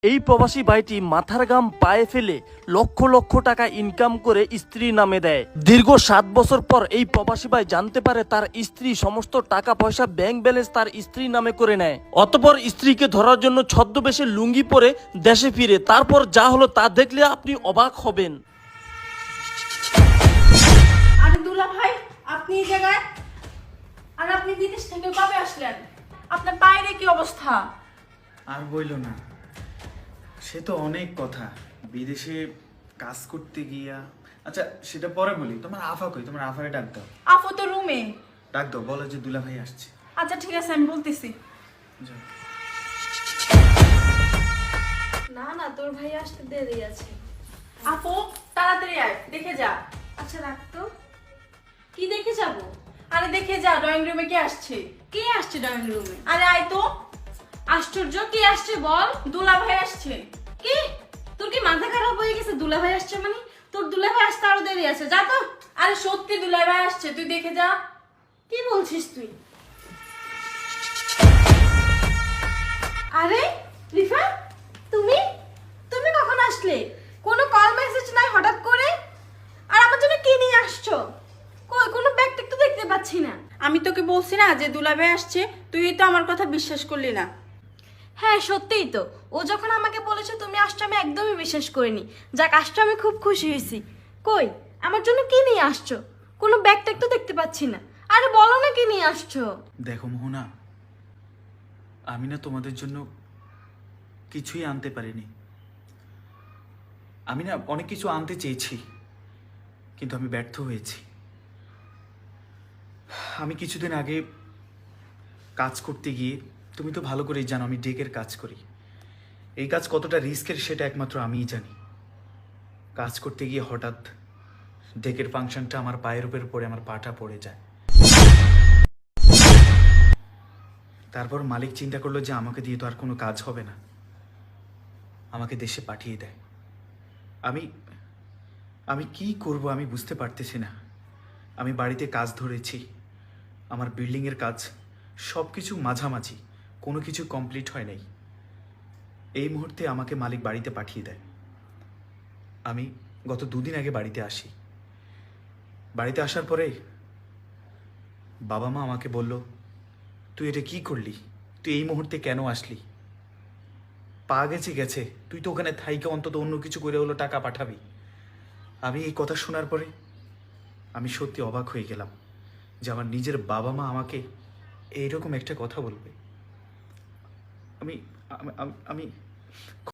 এই প্রবাসী ভাইটি মাথার ঘাম পায়ে ফেলে লক্ষ লক্ষ টাকা ইনকাম করে স্ত্রী নামে দেয়। দীর্ঘ 7 বছর পর এই প্রবাসী ভাই জানতে পারে তার স্ত্রী সমস্ত টাকা পয়সা ব্যাংক ব্যালেন্স তার স্ত্রী নামে করে নেয়। অতঃপর স্ত্রীকে ধরার জন্য ছদ্মবেশে লুঙ্গি পরে দেশে ফিরে। তারপর যা হলো তা দেখলে আপনি অবাক হবেন। আরে দুলা ভাই, আপনি এই জায়গায়? আর আপনি বিদেশ থেকে কবে আসলেন? আপনার বাইরে কি অবস্থা? আর বইলো না, সে তো অনেক কথা। বিদেশে কাজ করতে গিয়া, আচ্ছা সেটা পরে বলি। তোমার আফা কই? তোমার আফারে ডাক দাও। আপু তো রুমে। ডাক দাও, বলো যে দুলা ভাই আসছে। আচ্ছা ঠিক আছে, আমি বলতেছি। যাও। না না, তোর ভাই আসতে দেরি আছে। আপু তাড়াতাড়ি আয়, দেখে যা। আচ্ছা রাখ তো। কি দেখে যাব? আরে দেখে যা, ড্রয়িং রুমে কে আসছে। কে আসছে ড্রয়িং রুমে? আরে আয় তো। আশ্চর্য, কে আসছে বল? দুলা ভাই আসছে। কি? তোর কি মাথা খারাপ হয়ে গেছে? দুলা ভাই আসছে মানে? তোর দুলা ভাই আসতে আরো দেরি আছে, যা তো। আরে সত্যি দুলা ভাই আসছে, তুই দেখে যা। কি বলছিস তুই? আরে রিফা, তুমি তুমি কখন আসলে? কোনো কল মেসেজ নাই হঠাৎ করে। আর আমার জন্য কি নিয়ে আসছো? কই কোনো ব্যাগ ট্যাগ তো দেখতে পাচ্ছি না। আমি তোকে বলছি না যে দুলা ভাই আসছে, তুই তো আমার কথা বিশ্বাস করলি না। হ্যাঁ সত্যিই তো, ও যখন আমাকে বলেছে তুমি আসছো, আমি একদমই বিশ্বাস করিনি। যাক, আসছো, আমি খুব খুশি হয়েছি। কই আমার জন্য কি নিয়ে আসছো? কোনো ব্যাগ ট্যাগ তো দেখতে পাচ্ছি না। আরে বলো না কি নিয়ে আসছো। দেখো মোহনা, আমি না তোমাদের জন্য কিছুই আনতে পারিনি। আমি না অনেক কিছু আনতে চেয়েছি, কিন্তু আমি ব্যর্থ হয়েছি। আমি কিছুদিন আগে কাজ করতে গিয়ে, তুমি তো ভালো করেই জানো আমি ডেকের কাজ করি। এই কাজ কতটা রিস্কের সেটা একমাত্র আমিই জানি। কাজ করতে গিয়ে হঠাৎ ডেকের ফাংশনটা আমার পায়ের উপর পড়ে আমার পাটা পড়ে যায়। তারপর মালিক চিন্তা করলো যে আমাকে দিয়ে তো আর কোনো কাজ হবে না, আমাকে দেশে পাঠিয়ে দেয়। আমি আমি কি করব আমি বুঝতে পারতেছি না। আমি বাড়িতে কাজ ধরেছি, আমার বিল্ডিংয়ের কাজ, সব কিছু মাঝামাঝি, কোনো কিছু কমপ্লিট হয় নাই। এই মুহূর্তে আমাকে মালিক বাড়িতে পাঠিয়ে দেয়। আমি গত 2 দিন আগে বাড়িতে আসি। বাড়িতে আসার পরে বাবা মা আমাকে বলল, তুই এটা কি করলি? তুই এই মুহূর্তে কেন আসলি? পা গেছে গেছে, তুই তো ওখানে থাইকে অন্তত অন্য কিছু করে হলো টাকা পাঠাবি। আমি এই কথা শোনার পরে আমি সত্যি অবাক হয়ে গেলাম যে আমার নিজের বাবা মা আমাকে এইরকম একটা কথা বলবে। আমি আমি আমি